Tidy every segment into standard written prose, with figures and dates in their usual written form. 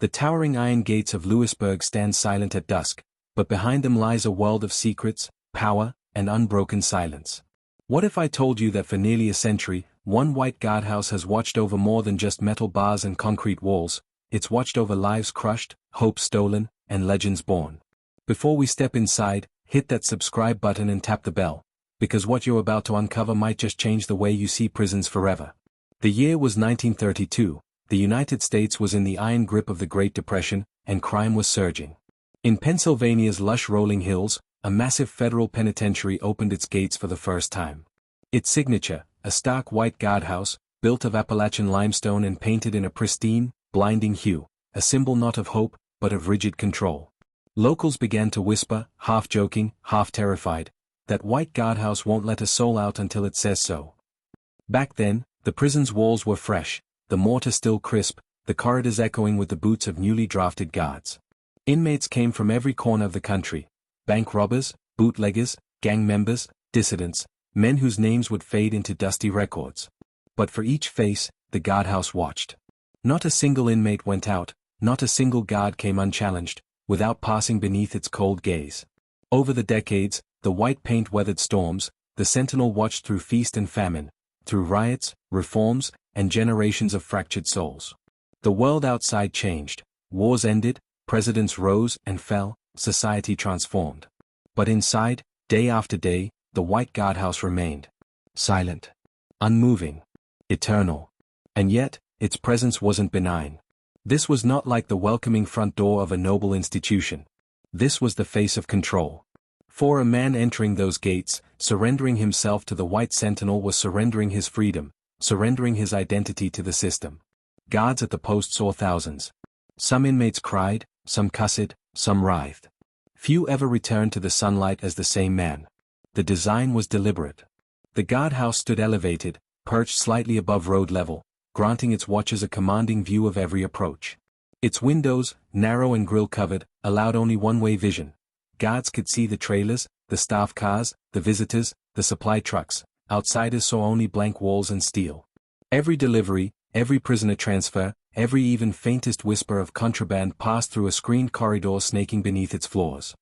The towering iron gates of Lewisburg stand silent at dusk, but behind them lies a world of secrets, power, and unbroken silence. What if I told you that for nearly a century, one White Guardhouse has watched over more than just metal bars and concrete walls? It's watched over lives crushed, hopes stolen, and legends born. Before we step inside, hit that subscribe button and tap the bell, because what you're about to uncover might just change the way you see prisons forever. The year was 1932. The United States was in the iron grip of the Great Depression, and crime was surging. In Pennsylvania's lush rolling hills, a massive federal penitentiary opened its gates for the first time. Its signature, a stark white guardhouse, built of Appalachian limestone and painted in a pristine, blinding hue, a symbol not of hope, but of rigid control. Locals began to whisper, half joking, half terrified, that White Guardhouse won't let a soul out until it says so. Back then, the prison's walls were fresh, the mortar still crisp, the corridors echoing with the boots of newly drafted guards. Inmates came from every corner of the country: bank robbers, bootleggers, gang members, dissidents, men whose names would fade into dusty records. But for each face, the guardhouse watched. Not a single inmate went out, not a single guard came unchallenged, without passing beneath its cold gaze. Over the decades, the white paint weathered storms, the sentinel watched through feast and famine, through riots, reforms, and generations of fractured souls. The world outside changed, wars ended, presidents rose and fell, society transformed. But inside, day after day, the White Guardhouse remained. Silent. Unmoving. Eternal. And yet, its presence wasn't benign. This was not like the welcoming front door of a noble institution. This was the face of control. For a man entering those gates, surrendering himself to the White Sentinel was surrendering his freedom, surrendering his identity to the system. Guards at the post saw thousands. Some inmates cried, some cussed, some writhed. Few ever returned to the sunlight as the same man. The design was deliberate. The guardhouse stood elevated, perched slightly above road level, granting its watchers a commanding view of every approach. Its windows, narrow and grille-covered, allowed only one-way vision. Guards could see the trailers, the staff cars, the visitors, the supply trucks. Outsiders saw only blank walls and steel. Every delivery, every prisoner transfer, every even faintest whisper of contraband passed through a screened corridor snaking beneath its floors.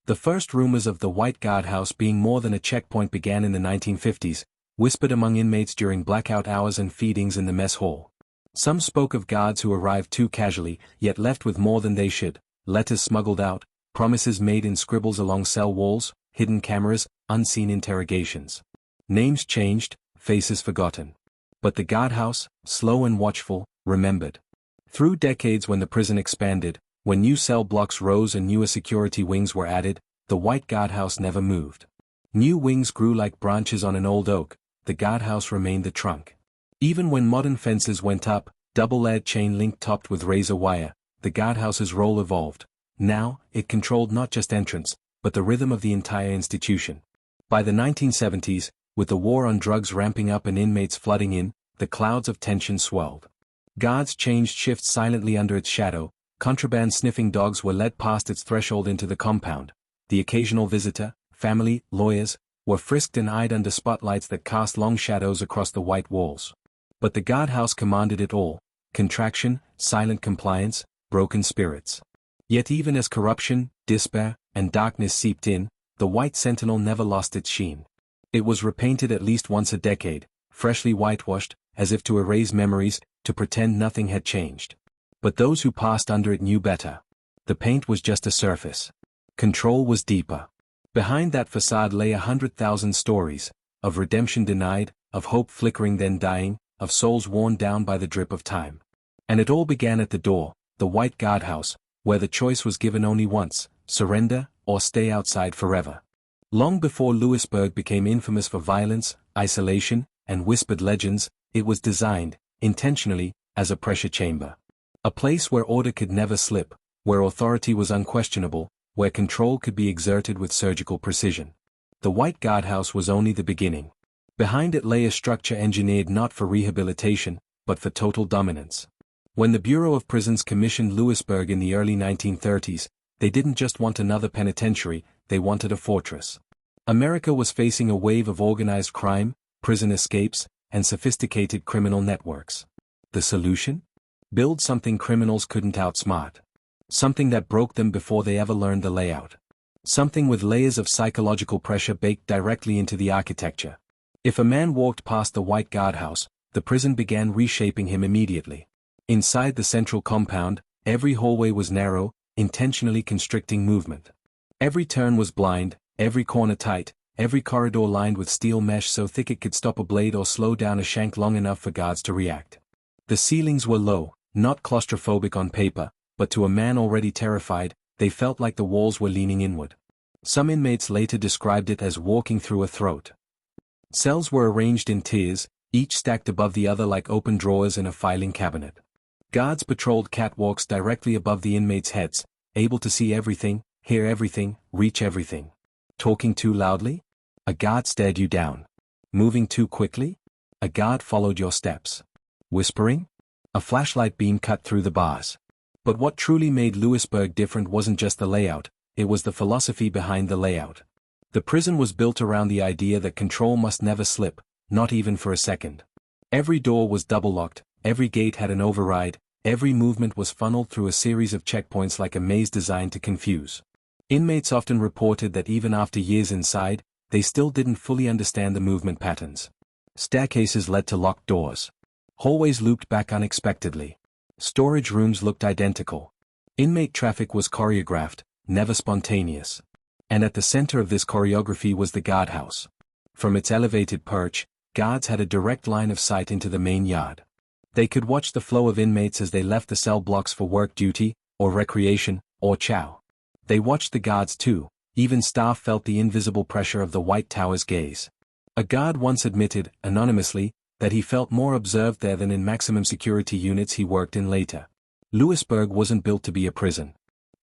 The first rumors of the White Guardhouse being more than a checkpoint began in the 1950s, whispered among inmates during blackout hours and feedings in the mess hall. Some spoke of guards who arrived too casually, yet left with more than they should: letters smuggled out, promises made in scribbles along cell walls, hidden cameras, unseen interrogations. Names changed, faces forgotten. But the guardhouse, slow and watchful, remembered. Through decades, when the prison expanded, when new cell blocks rose and newer security wings were added, the White Guardhouse never moved. New wings grew like branches on an old oak. The guardhouse remained the trunk. Even when modern fences went up, double-layered chain link topped with razor wire, the guardhouse's role evolved. Now, it controlled not just entrance, but the rhythm of the entire institution. By the 1970s, with the war on drugs ramping up and inmates flooding in, the clouds of tension swelled. Guards changed shifts silently under its shadow. Contraband-sniffing dogs were led past its threshold into the compound. The occasional visitor, family, lawyers, were frisked and eyed under spotlights that cast long shadows across the white walls. But the guardhouse commanded it all: contraction, silent compliance, broken spirits. Yet even as corruption, despair, and darkness seeped in, the White Sentinel never lost its sheen. It was repainted at least once a decade, freshly whitewashed, as if to erase memories, to pretend nothing had changed. But those who passed under it knew better. The paint was just a surface. Control was deeper. Behind that facade lay 100,000 stories, of redemption denied, of hope flickering then dying, of souls worn down by the drip of time. And it all began at the door, the White Guardhouse, where the choice was given only once: surrender, or stay outside forever. Long before Lewisburg became infamous for violence, isolation, and whispered legends, it was designed, intentionally, as a pressure chamber. A place where order could never slip, where authority was unquestionable, where control could be exerted with surgical precision. The White Guardhouse was only the beginning. Behind it lay a structure engineered not for rehabilitation, but for total dominance. When the Bureau of Prisons commissioned Lewisburg in the early 1930s, they didn't just want another penitentiary, they wanted a fortress. America was facing a wave of organized crime, prison escapes, and sophisticated criminal networks. The solution? Build something criminals couldn't outsmart. Something that broke them before they ever learned the layout. Something with layers of psychological pressure baked directly into the architecture. If a man walked past the White Guardhouse, the prison began reshaping him immediately. Inside the central compound, every hallway was narrow, intentionally constricting movement. Every turn was blind, every corner tight, every corridor lined with steel mesh so thick it could stop a blade or slow down a shank long enough for guards to react. The ceilings were low, not claustrophobic on paper, but to a man already terrified, they felt like the walls were leaning inward. Some inmates later described it as walking through a throat. Cells were arranged in tiers, each stacked above the other like open drawers in a filing cabinet. Guards patrolled catwalks directly above the inmates' heads, able to see everything, hear everything, reach everything. Talking too loudly? A guard stared you down. Moving too quickly? A guard followed your steps. Whispering? A flashlight beam cut through the bars. But what truly made Lewisburg different wasn't just the layout, it was the philosophy behind the layout. The prison was built around the idea that control must never slip, not even for a second. Every door was double-locked, every gate had an override, every movement was funneled through a series of checkpoints like a maze designed to confuse. Inmates often reported that even after years inside, they still didn't fully understand the movement patterns. Staircases led to locked doors. Hallways looped back unexpectedly. Storage rooms looked identical. Inmate traffic was choreographed, never spontaneous. And at the center of this choreography was the guardhouse. From its elevated perch, guards had a direct line of sight into the main yard. They could watch the flow of inmates as they left the cell blocks for work duty, or recreation, or chow. They watched the guards too, even staff felt the invisible pressure of the White Tower's gaze. A guard once admitted, anonymously, that he felt more observed there than in maximum security units he worked in later. Lewisburg wasn't built to be a prison.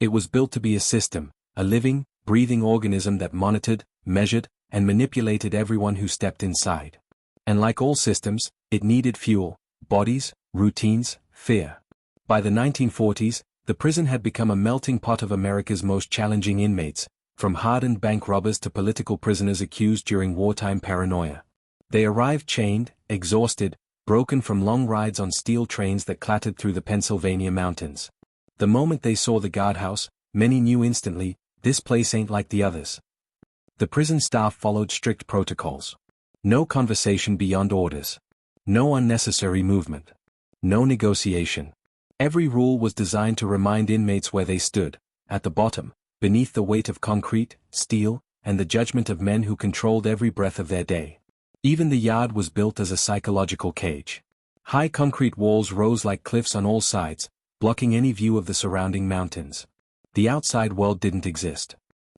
It was built to be a system, a living, breathing organism that monitored, measured, and manipulated everyone who stepped inside. And like all systems, it needed fuel, bodies, routines, fear. By the 1940s, the prison had become a melting pot of America's most challenging inmates, from hardened bank robbers to political prisoners accused during wartime paranoia. They arrived chained, exhausted, broken from long rides on steel trains that clattered through the Pennsylvania mountains. The moment they saw the guardhouse, many knew instantly, this place ain't like the others. The prison staff followed strict protocols. No conversation beyond orders. No unnecessary movement. No negotiation. Every rule was designed to remind inmates where they stood, at the bottom, beneath the weight of concrete, steel, and the judgment of men who controlled every breath of their day. Even the yard was built as a psychological cage. High concrete walls rose like cliffs on all sides, blocking any view of the surrounding mountains. The outside world didn't exist.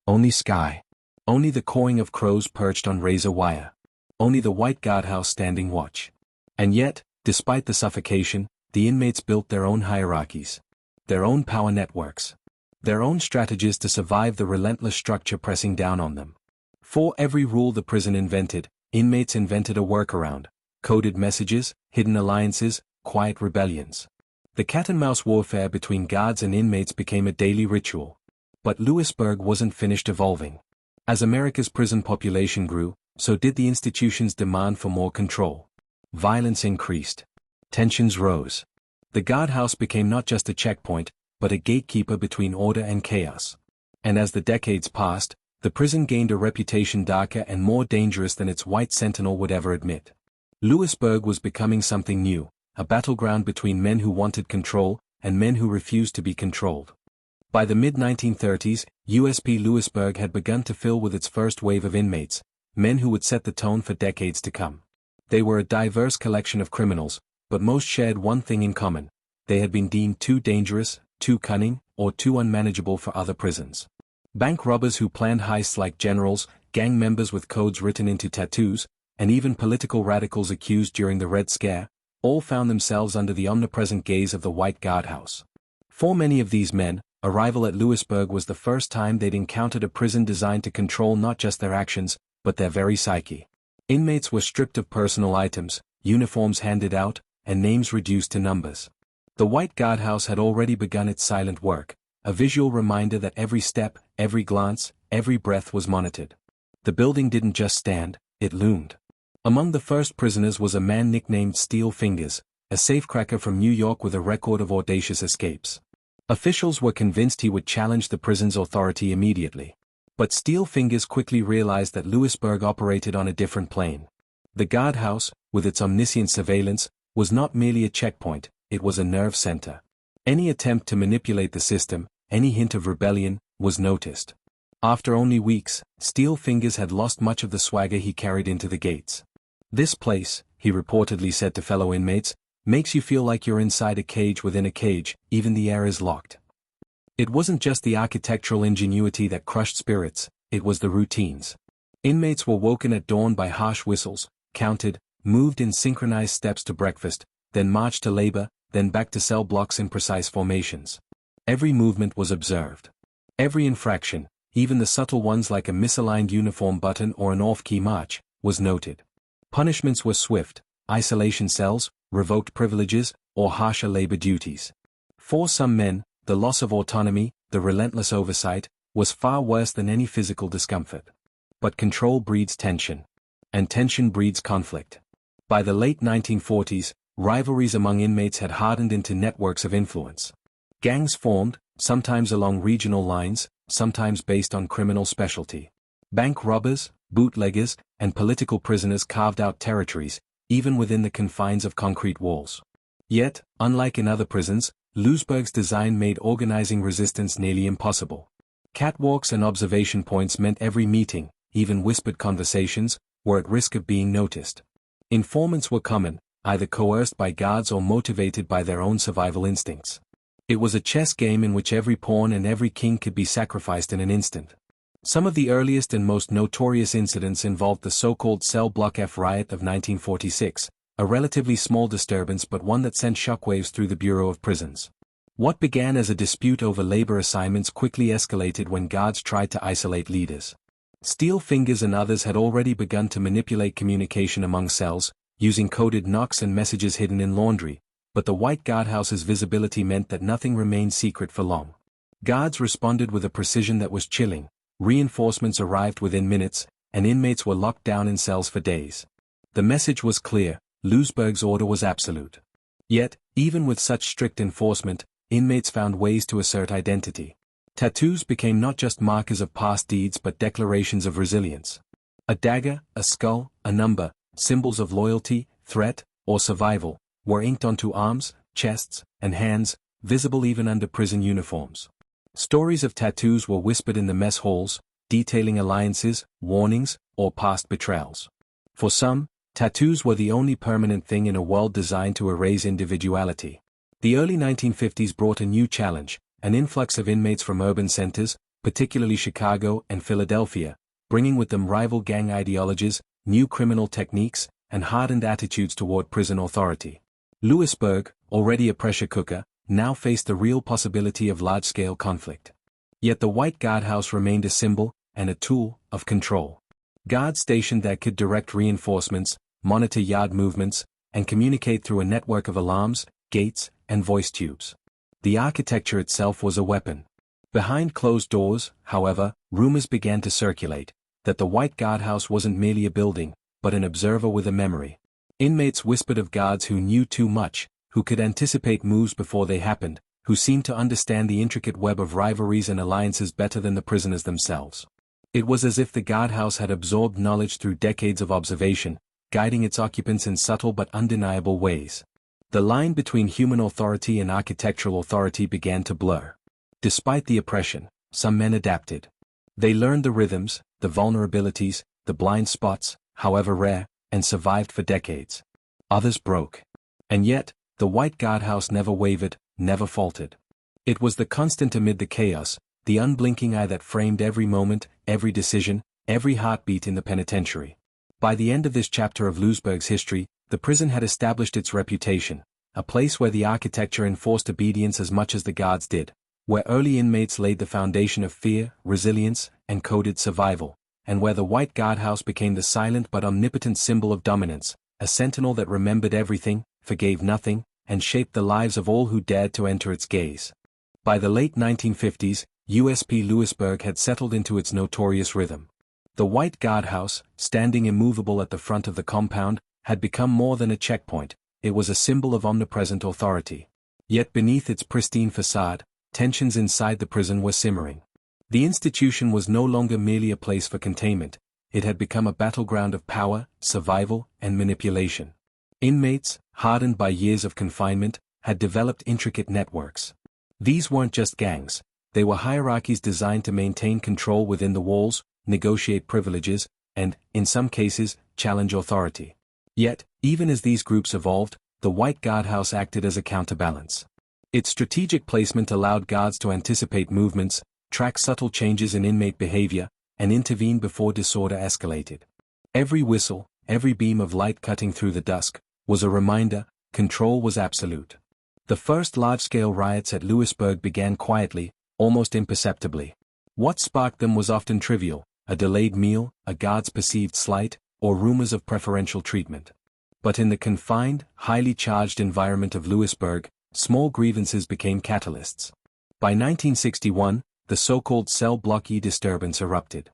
Only sky. Only the cawing of crows perched on razor wire. Only the White Guardhouse standing watch. And yet, despite the suffocation, the inmates built their own hierarchies. Their own power networks. Their own strategies to survive the relentless structure pressing down on them. For every rule the prison invented, inmates invented a workaround. Coded messages, hidden alliances, quiet rebellions. The cat-and-mouse warfare between guards and inmates became a daily ritual. But Lewisburg wasn't finished evolving. As America's prison population grew, so did the institution's demand for more control. Violence increased. Tensions rose. The guardhouse became not just a checkpoint, but a gatekeeper between order and chaos. And as the decades passed, the prison gained a reputation darker and more dangerous than its White Sentinel would ever admit. Lewisburg was becoming something new, a battleground between men who wanted control and men who refused to be controlled. By the mid-1930s, USP Lewisburg had begun to fill with its first wave of inmates, men who would set the tone for decades to come. They were a diverse collection of criminals, but most shared one thing in common: they had been deemed too dangerous, too cunning, or too unmanageable for other prisons. Bank robbers who planned heists like generals, gang members with codes written into tattoos, and even political radicals accused during the Red Scare, all found themselves under the omnipresent gaze of the White Guardhouse. For many of these men, arrival at Lewisburg was the first time they'd encountered a prison designed to control not just their actions, but their very psyche. Inmates were stripped of personal items, uniforms handed out, and names reduced to numbers. The White Guardhouse had already begun its silent work, a visual reminder that every step, every glance, every breath was monitored. The building didn't just stand, it loomed. Among the first prisoners was a man nicknamed Steel Fingers, a safecracker from New York with a record of audacious escapes. Officials were convinced he would challenge the prison's authority immediately. But Steel Fingers quickly realized that Lewisburg operated on a different plane. The guardhouse, with its omniscient surveillance, was not merely a checkpoint, it was a nerve center. Any attempt to manipulate the system, any hint of rebellion, was noticed. After only weeks, Steel Fingers had lost much of the swagger he carried into the gates. "This place," he reportedly said to fellow inmates, "makes you feel like you're inside a cage within a cage, even the air is locked." It wasn't just the architectural ingenuity that crushed spirits, it was the routines. Inmates were woken at dawn by harsh whistles, counted, moved in synchronized steps to breakfast, then marched to labor, then back to cell blocks in precise formations. Every movement was observed. Every infraction, even the subtle ones like a misaligned uniform button or an off-key march, was noted. Punishments were swift: isolation cells, revoked privileges, or harsher labor duties. For some men, the loss of autonomy, the relentless oversight, was far worse than any physical discomfort. But control breeds tension. And tension breeds conflict. By the late 1940s, rivalries among inmates had hardened into networks of influence. Gangs formed, sometimes along regional lines, sometimes based on criminal specialty. Bank robbers, bootleggers, and political prisoners carved out territories, even within the confines of concrete walls. Yet, unlike in other prisons, Lewisburg's design made organizing resistance nearly impossible. Catwalks and observation points meant every meeting, even whispered conversations, were at risk of being noticed. Informants were common, either coerced by guards or motivated by their own survival instincts. It was a chess game in which every pawn and every king could be sacrificed in an instant. Some of the earliest and most notorious incidents involved the so-called Cell Block F riot of 1946, a relatively small disturbance but one that sent shockwaves through the Bureau of Prisons. What began as a dispute over labor assignments quickly escalated when guards tried to isolate leaders. Steel Fingers and others had already begun to manipulate communication among cells, using coded knocks and messages hidden in laundry, but the White Guardhouse's visibility meant that nothing remained secret for long. Guards responded with a precision that was chilling, reinforcements arrived within minutes, and inmates were locked down in cells for days. The message was clear: Lewisburg's order was absolute. Yet, even with such strict enforcement, inmates found ways to assert identity. Tattoos became not just markers of past deeds but declarations of resilience. A dagger, a skull, a number, symbols of loyalty, threat, or survival, were inked onto arms, chests, and hands, visible even under prison uniforms. Stories of tattoos were whispered in the mess halls, detailing alliances, warnings, or past betrayals. For some, tattoos were the only permanent thing in a world designed to erase individuality. The early 1950s brought a new challenge: an influx of inmates from urban centers, particularly Chicago and Philadelphia, bringing with them rival gang ideologies, new criminal techniques, and hardened attitudes toward prison authority. Lewisburg, already a pressure cooker, now faced the real possibility of large-scale conflict. Yet the White Guardhouse remained a symbol, and a tool, of control. Guards stationed there could direct reinforcements, monitor yard movements, and communicate through a network of alarms, gates, and voice tubes. The architecture itself was a weapon. Behind closed doors, however, rumors began to circulate, that the White Guardhouse wasn't merely a building, but an observer with a memory. Inmates whispered of guards who knew too much, who could anticipate moves before they happened, who seemed to understand the intricate web of rivalries and alliances better than the prisoners themselves. It was as if the guardhouse had absorbed knowledge through decades of observation, guiding its occupants in subtle but undeniable ways. The line between human authority and architectural authority began to blur. Despite the oppression, some men adapted. They learned the rhythms, the vulnerabilities, the blind spots, however rare, and survived for decades. Others broke. And yet, the White Guardhouse never wavered, never faltered. It was the constant amid the chaos, the unblinking eye that framed every moment, every decision, every heartbeat in the penitentiary. By the end of this chapter of Lewisburg's history, the prison had established its reputation, a place where the architecture enforced obedience as much as the guards did, where early inmates laid the foundation of fear, resilience, and coded survival, and where the White Guardhouse became the silent but omnipotent symbol of dominance, a sentinel that remembered everything, forgave nothing, and shaped the lives of all who dared to enter its gaze. By the late 1950s, USP Lewisburg had settled into its notorious rhythm. The White Guardhouse, standing immovable at the front of the compound, had become more than a checkpoint. it was a symbol of omnipresent authority. Yet beneath its pristine facade, tensions inside the prison were simmering. The institution was no longer merely a place for containment, it had become a battleground of power, survival, and manipulation. Inmates, hardened by years of confinement, had developed intricate networks. These weren't just gangs, they were hierarchies designed to maintain control within the walls, negotiate privileges, and, in some cases, challenge authority. Yet, even as these groups evolved, the White Guardhouse acted as a counterbalance. Its strategic placement allowed guards to anticipate movements, track subtle changes in inmate behavior, and intervene before disorder escalated. Every whistle, every beam of light cutting through the dusk, was a reminder, control was absolute. The first large-scale riots at Lewisburg began quietly, almost imperceptibly. What sparked them was often trivial, a delayed meal, a guard's perceived slight, or rumors of preferential treatment. But in the confined, highly charged environment of Lewisburg, small grievances became catalysts. By 1961, the so-called cell block E disturbance erupted.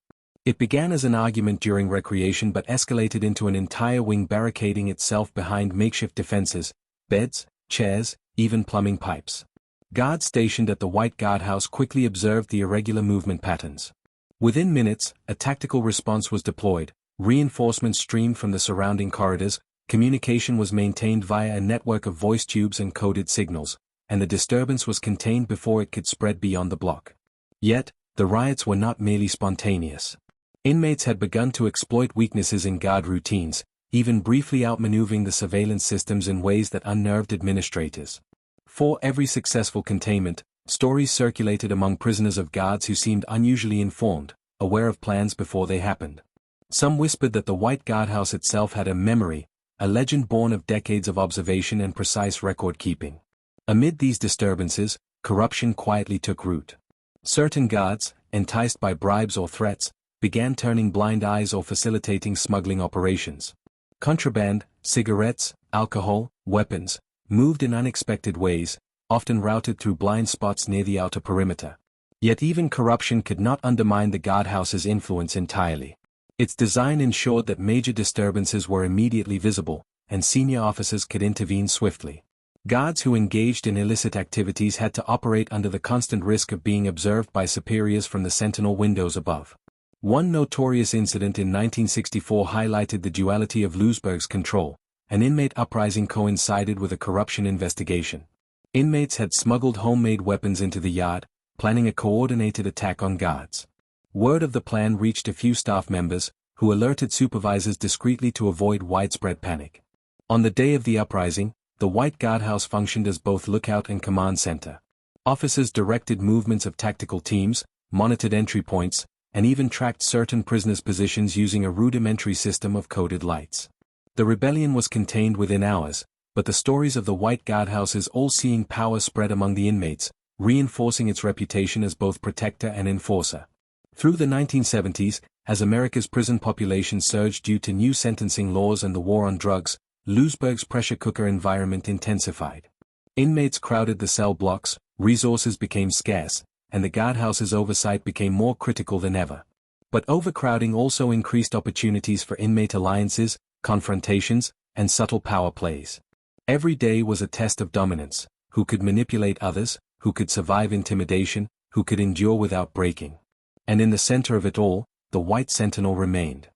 It began as an argument during recreation but escalated into an entire wing barricading itself behind makeshift defenses, beds, chairs, even plumbing pipes. Guards stationed at the White Guardhouse quickly observed the irregular movement patterns. Within minutes, a tactical response was deployed, reinforcements streamed from the surrounding corridors, communication was maintained via a network of voice tubes and coded signals, and the disturbance was contained before it could spread beyond the block. Yet, the riots were not merely spontaneous. Inmates had begun to exploit weaknesses in guard routines, even briefly outmaneuvering the surveillance systems in ways that unnerved administrators. For every successful containment, stories circulated among prisoners of guards who seemed unusually informed, aware of plans before they happened. Some whispered that the White Guardhouse itself had a memory, a legend born of decades of observation and precise record-keeping. Amid these disturbances, corruption quietly took root. Certain guards, enticed by bribes or threats, began turning blind eyes or facilitating smuggling operations. Contraband, cigarettes, alcohol, weapons, moved in unexpected ways, often routed through blind spots near the outer perimeter. Yet even corruption could not undermine the guardhouse's influence entirely. Its design ensured that major disturbances were immediately visible, and senior officers could intervene swiftly. Guards who engaged in illicit activities had to operate under the constant risk of being observed by superiors from the sentinel windows above. One notorious incident in 1964 highlighted the duality of Lewisburg's control. An inmate uprising coincided with a corruption investigation. Inmates had smuggled homemade weapons into the yard, planning a coordinated attack on guards. Word of the plan reached a few staff members, who alerted supervisors discreetly to avoid widespread panic. On the day of the uprising, the White Guardhouse functioned as both lookout and command center. Officers directed movements of tactical teams, monitored entry points, and even tracked certain prisoners' positions using a rudimentary system of coded lights. The rebellion was contained within hours, but the stories of the White Guardhouse's all-seeing power spread among the inmates, reinforcing its reputation as both protector and enforcer. Through the 1970s, as America's prison population surged due to new sentencing laws and the war on drugs, Lewisburg's pressure cooker environment intensified. Inmates crowded the cell blocks, resources became scarce, and the guardhouse's oversight became more critical than ever. But overcrowding also increased opportunities for inmate alliances, confrontations, and subtle power plays. Every day was a test of dominance: who could manipulate others, who could survive intimidation, who could endure without breaking. And in the center of it all, the White Sentinel remained.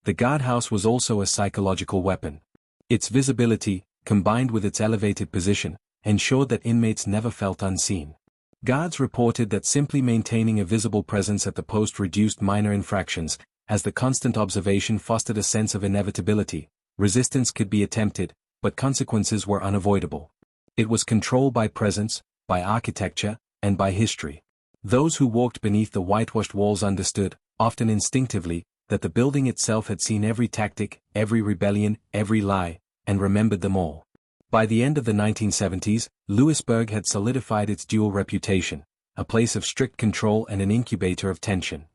The guardhouse was also a psychological weapon. Its visibility, combined with its elevated position, ensured that inmates never felt unseen. Guards reported that simply maintaining a visible presence at the post reduced minor infractions, as the constant observation fostered a sense of inevitability. Resistance could be attempted, but consequences were unavoidable. It was controlled by presence, by architecture, and by history. Those who walked beneath the whitewashed walls understood, often instinctively, that the building itself had seen every tactic, every rebellion, every lie, and remembered them all. By the end of the 1970s, Lewisburg had solidified its dual reputation, a place of strict control and an incubator of tension.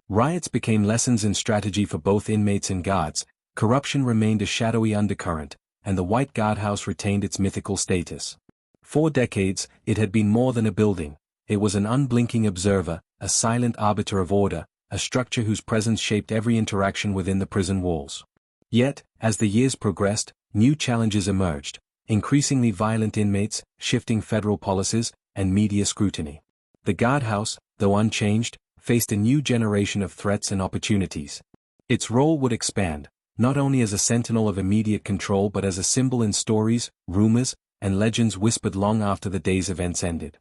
Riots became lessons in strategy for both inmates and guards, corruption remained a shadowy undercurrent, and the White Guardhouse retained its mythical status. For decades, it had been more than a building. It was an unblinking observer, a silent arbiter of order, a structure whose presence shaped every interaction within the prison walls. Yet, as the years progressed, new challenges emerged. increasingly violent inmates, shifting federal policies, and media scrutiny. The guardhouse, though unchanged, faced a new generation of threats and opportunities. Its role would expand, not only as a sentinel of immediate control but as a symbol in stories, rumors, and legends whispered long after the day's events ended.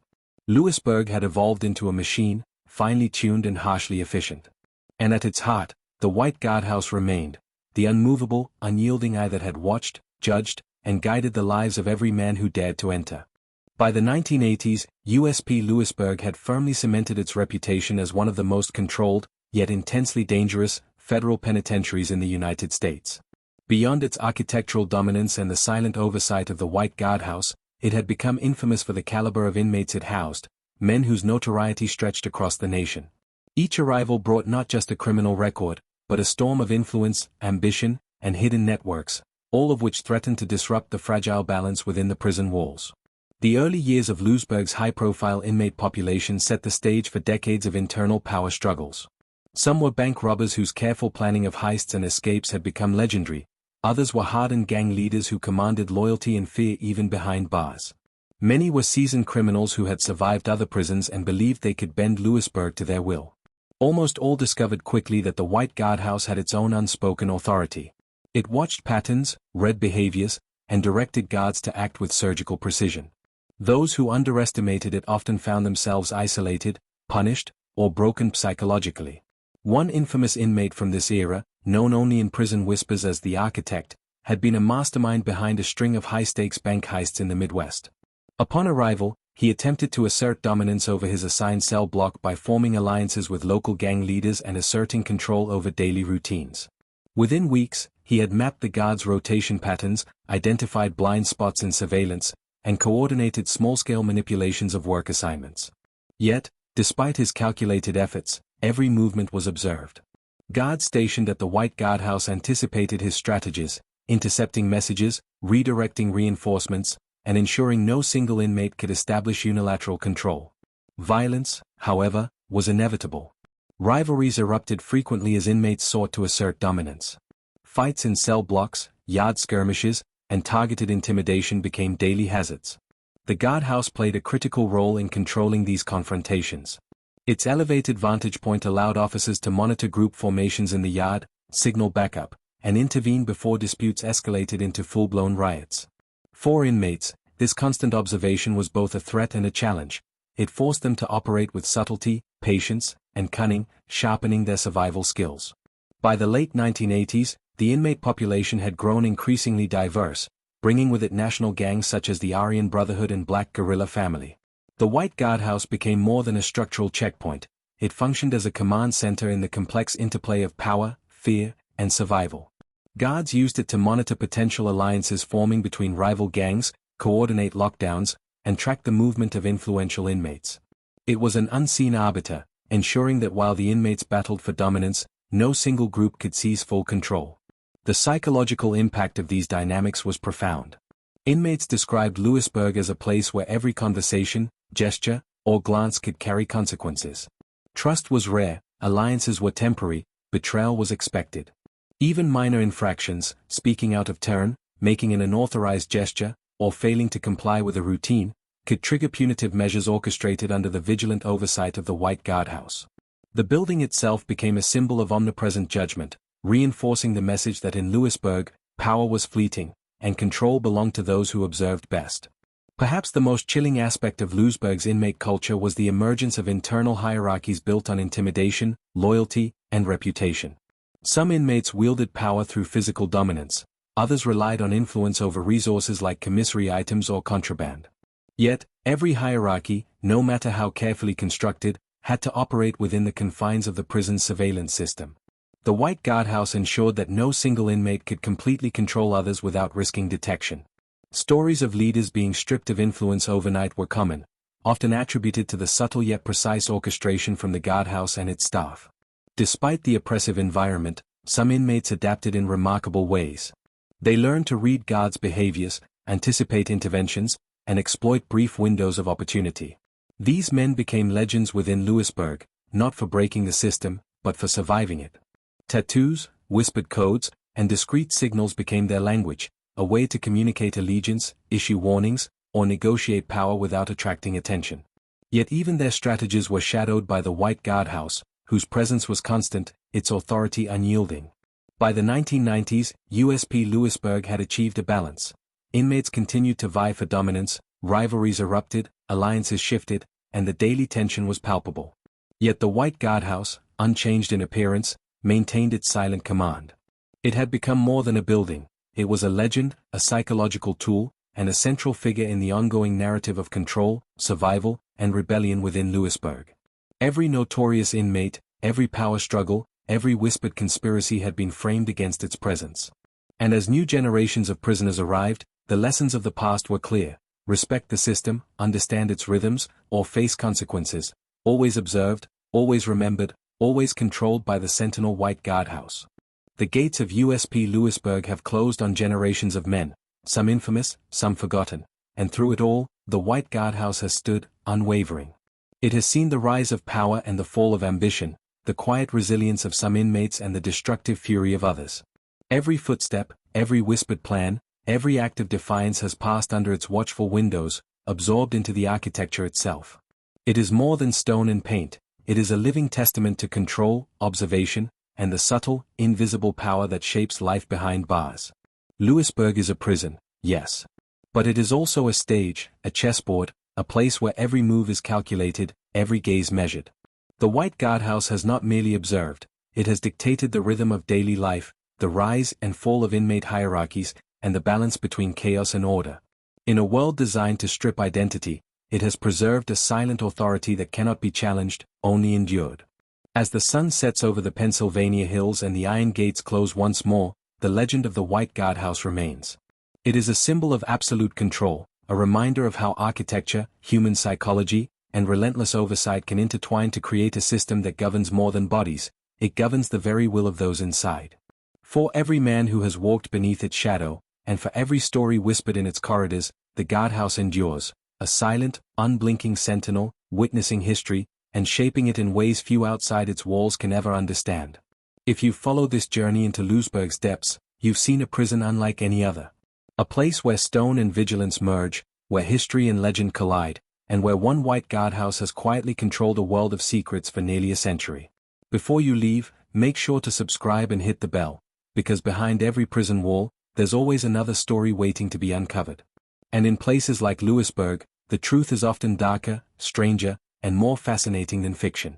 Lewisburg had evolved into a machine, finely tuned and harshly efficient. And at its heart, the White Guardhouse remained, the unmovable, unyielding eye that had watched, judged, and guided the lives of every man who dared to enter. By the 1980s, USP Lewisburg had firmly cemented its reputation as one of the most controlled, yet intensely dangerous, federal penitentiaries in the United States. Beyond its architectural dominance and the silent oversight of the White Guardhouse, it had become infamous for the caliber of inmates it housed, men whose notoriety stretched across the nation. Each arrival brought not just a criminal record, but a storm of influence, ambition, and hidden networks, all of which threatened to disrupt the fragile balance within the prison walls. The early years of Lewisburg's high-profile inmate population set the stage for decades of internal power struggles. Some were bank robbers whose careful planning of heists and escapes had become legendary. Others were hardened gang leaders who commanded loyalty and fear even behind bars. Many were seasoned criminals who had survived other prisons and believed they could bend Lewisburg to their will. Almost all discovered quickly that the White Guardhouse had its own unspoken authority. It watched patterns, read behaviors, and directed guards to act with surgical precision. Those who underestimated it often found themselves isolated, punished, or broken psychologically. One infamous inmate from this era, known only in prison whispers as the Architect, had been a mastermind behind a string of high-stakes bank heists in the Midwest. Upon arrival, he attempted to assert dominance over his assigned cell block by forming alliances with local gang leaders and asserting control over daily routines. Within weeks, he had mapped the guards' rotation patterns, identified blind spots in surveillance, and coordinated small-scale manipulations of work assignments. Yet, despite his calculated efforts, every movement was observed. Guards stationed at the White Guardhouse anticipated his strategies, intercepting messages, redirecting reinforcements, and ensuring no single inmate could establish unilateral control. Violence, however, was inevitable. Rivalries erupted frequently as inmates sought to assert dominance. Fights in cell blocks, yard skirmishes, and targeted intimidation became daily hazards. The guardhouse played a critical role in controlling these confrontations. Its elevated vantage point allowed officers to monitor group formations in the yard, signal backup, and intervene before disputes escalated into full-blown riots. For inmates, this constant observation was both a threat and a challenge. It forced them to operate with subtlety, patience, and cunning, sharpening their survival skills. By the late 1980s, the inmate population had grown increasingly diverse, bringing with it national gangs such as the Aryan Brotherhood and Black Guerrilla Family. The White Guardhouse became more than a structural checkpoint. It functioned as a command center in the complex interplay of power, fear, and survival. Guards used it to monitor potential alliances forming between rival gangs, coordinate lockdowns, and track the movement of influential inmates. It was an unseen arbiter, ensuring that while the inmates battled for dominance, no single group could seize full control. The psychological impact of these dynamics was profound. Inmates described Lewisburg as a place where every conversation, gesture, or glance could carry consequences. Trust was rare, alliances were temporary, betrayal was expected. Even minor infractions, speaking out of turn, making an unauthorized gesture, or failing to comply with a routine, could trigger punitive measures orchestrated under the vigilant oversight of the White Guardhouse. The building itself became a symbol of omnipresent judgment, reinforcing the message that in Lewisburg, power was fleeting, and control belonged to those who observed best. Perhaps the most chilling aspect of Lewisburg's inmate culture was the emergence of internal hierarchies built on intimidation, loyalty, and reputation. Some inmates wielded power through physical dominance, others relied on influence over resources like commissary items or contraband. Yet, every hierarchy, no matter how carefully constructed, had to operate within the confines of the prison's surveillance system. The White Guardhouse ensured that no single inmate could completely control others without risking detection. Stories of leaders being stripped of influence overnight were common, often attributed to the subtle yet precise orchestration from the guardhouse and its staff. Despite the oppressive environment, some inmates adapted in remarkable ways. They learned to read guards' behaviors, anticipate interventions, and exploit brief windows of opportunity. These men became legends within Lewisburg, not for breaking the system, but for surviving it. Tattoos, whispered codes, and discreet signals became their language, a way to communicate allegiance, issue warnings, or negotiate power without attracting attention. Yet even their strategies were shadowed by the White Guardhouse, whose presence was constant, its authority unyielding. By the 1990s, USP Lewisburg had achieved a balance. Inmates continued to vie for dominance, rivalries erupted, alliances shifted, and the daily tension was palpable. Yet the White Guardhouse, unchanged in appearance, maintained its silent command. It had become more than a building. It was a legend, a psychological tool, and a central figure in the ongoing narrative of control, survival, and rebellion within Lewisburg. Every notorious inmate, every power struggle, every whispered conspiracy had been framed against its presence. And as new generations of prisoners arrived, the lessons of the past were clear: respect the system, understand its rhythms, or face consequences, always observed, always remembered, always controlled by the Sentinel White Guardhouse. The gates of USP Lewisburg have closed on generations of men, some infamous, some forgotten, and through it all, the White Guardhouse has stood, unwavering. It has seen the rise of power and the fall of ambition, the quiet resilience of some inmates and the destructive fury of others. Every footstep, every whispered plan, every act of defiance has passed under its watchful windows, absorbed into the architecture itself. It is more than stone and paint, it is a living testament to control, observation, and the subtle, invisible power that shapes life behind bars. Lewisburg is a prison, yes. But it is also a stage, a chessboard, a place where every move is calculated, every gaze measured. The White Guardhouse has not merely observed, it has dictated the rhythm of daily life, the rise and fall of inmate hierarchies, and the balance between chaos and order. In a world designed to strip identity, it has preserved a silent authority that cannot be challenged, only endured. As the sun sets over the Pennsylvania hills and the iron gates close once more, the legend of the White Guardhouse remains. It is a symbol of absolute control, a reminder of how architecture, human psychology, and relentless oversight can intertwine to create a system that governs more than bodies, it governs the very will of those inside. For every man who has walked beneath its shadow, and for every story whispered in its corridors, the guardhouse endures, a silent, unblinking sentinel, witnessing history, and shaping it in ways few outside its walls can ever understand. If you follow this journey into Lewisburg's depths, you've seen a prison unlike any other. A place where stone and vigilance merge, where history and legend collide, and where one White Guardhouse has quietly controlled a world of secrets for nearly a century. Before you leave, make sure to subscribe and hit the bell, because behind every prison wall, there's always another story waiting to be uncovered. And in places like Lewisburg, the truth is often darker, stranger, and more fascinating than fiction.